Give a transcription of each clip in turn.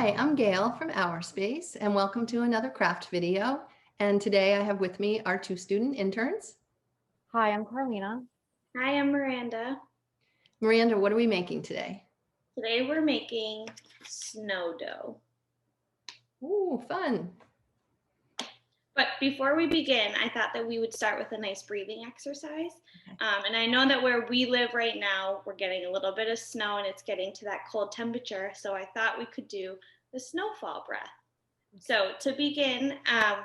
Hi, I'm Gail from Our Space, and welcome to another craft video. And today I have with me our two student interns. Hi, I'm Carlina. Hi, I'm Miranda. Miranda, what are we making today? Today we're making snow dough. Ooh, fun. But before we begin, I thought that we would start with a nice breathing exercise. Okay. And I know that where we live right now, we're getting a little bit of snow and it's getting to that cold temperature. So I thought we could do the snowfall breath. So to begin,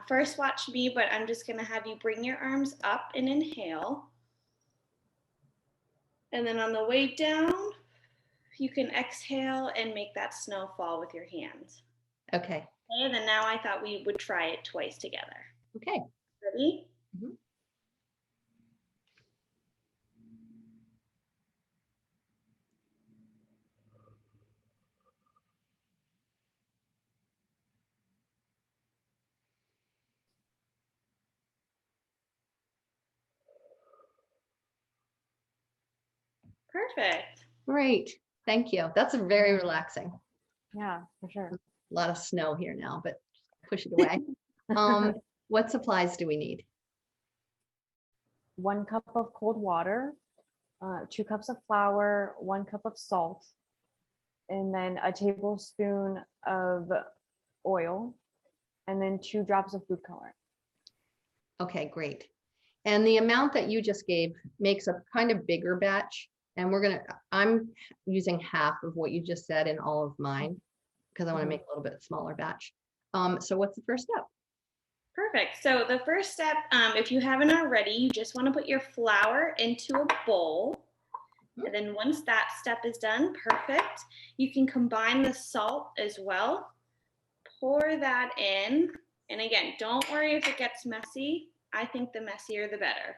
first watch me, but I'm just gonna have you bring your arms up and inhale. And then on the way down, you can exhale and make that snow fall with your hands. Okay. Okay, then now I thought we would try it twice together. Okay. Ready? Mm-hmm. Perfect. Great. Thank you. That's very relaxing. Yeah, for sure. A lot of snow here now, but push it away. What supplies do we need? 1 cup of cold water, 2 cups of flour, 1 cup of salt, and then a tablespoon of oil, and then 2 drops of food coloring. Okay, great. And the amount that you just gave makes a kind of bigger batch. And I'm using half of what you just said in all of mine because I want to make a little bit smaller batch. So what's the first step? Perfect. So the first step, if you haven't already, you just want to put your flour into a bowl. And then once that step is done, perfect. You can combine the salt as well. Pour that in. And again, don't worry if it gets messy. I think the messier the better.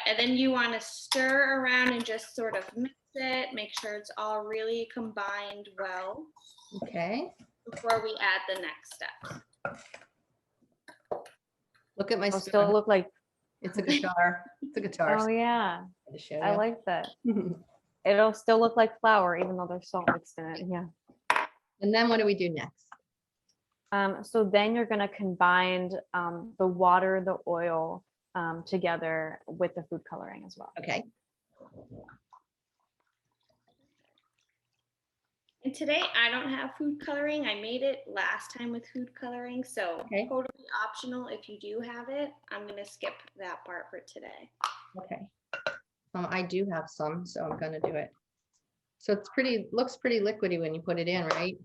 And then you want to stir around and just sort of mix it, make sure it's all really combined well. Okay. Before we add the next step. Look at my It'll still look like it's a guitar. It's a guitar. Oh yeah, I like that. And It'll still look like flour even though there's salt mixed in it. Yeah. then what do we do next? So then you're gonna combine the water, the oil together with the food coloring as well. Okay. And today I don't have food coloring. I made it last time with food coloring, so totally optional if you do have it. I'm gonna skip that part for today. Okay. I do have some, so I'm gonna do it. So looks pretty liquidy when you put it in, right?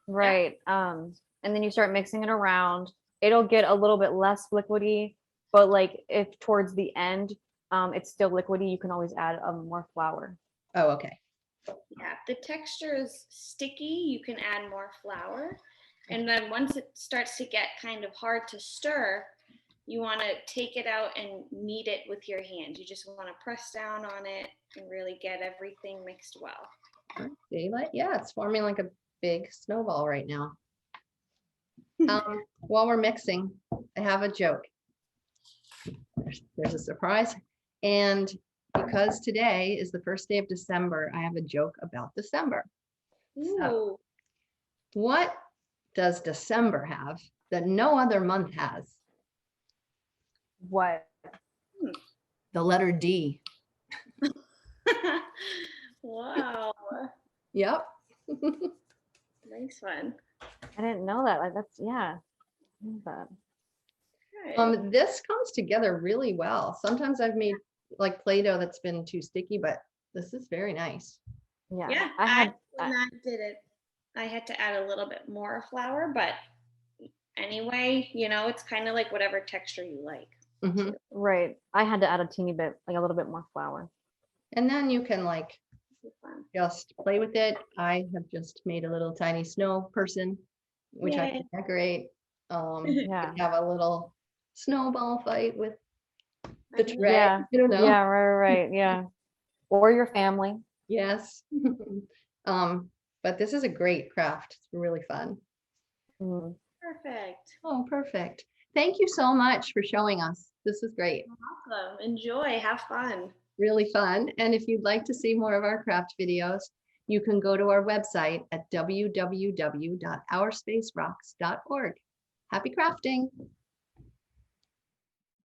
Right. And then you start mixing it around. It'll get a little bit less liquidy, but like if towards the end it's still liquidy, you can always add more flour. Oh, okay. Yeah, if the texture is sticky, you can add more flour. And then once it starts to get kind of hard to stir, you want to take it out and knead it with your hands. You just want to press down on it and really get everything mixed well. Daylight? Yeah, it's forming like a big snowball right now. While we're mixing, I have a joke. There's a surprise. And because today is the first day of December, I have a joke about December. So, what does December have that no other month has? What? The letter D. Wow. Yep. Nice one. I didn't know that. Like that's yeah. But this comes together really well. Sometimes I've made like Play-Doh that's been too sticky, but this is very nice. Yeah. Yeah, I did it. I had to add a little bit more flour, but anyway, it's kind of like whatever texture you like. Mm-hmm. Right. I had to add a teeny bit, like a little bit more flour. And then you can like just play with it. I have just made a little tiny snow person, which I can decorate. Yeah. Have a little snowball fight with the tray. Yeah. I don't know. Yeah. Right. Yeah. Or your family. Yes. But this is a great craft. It's really fun. Perfect. Oh, perfect. Thank you so much for showing us. This is great. You're welcome. Enjoy. Have fun. Really fun. And if you'd like to see more of our craft videos, you can go to our website at www.ourspacerocks.org. Happy crafting.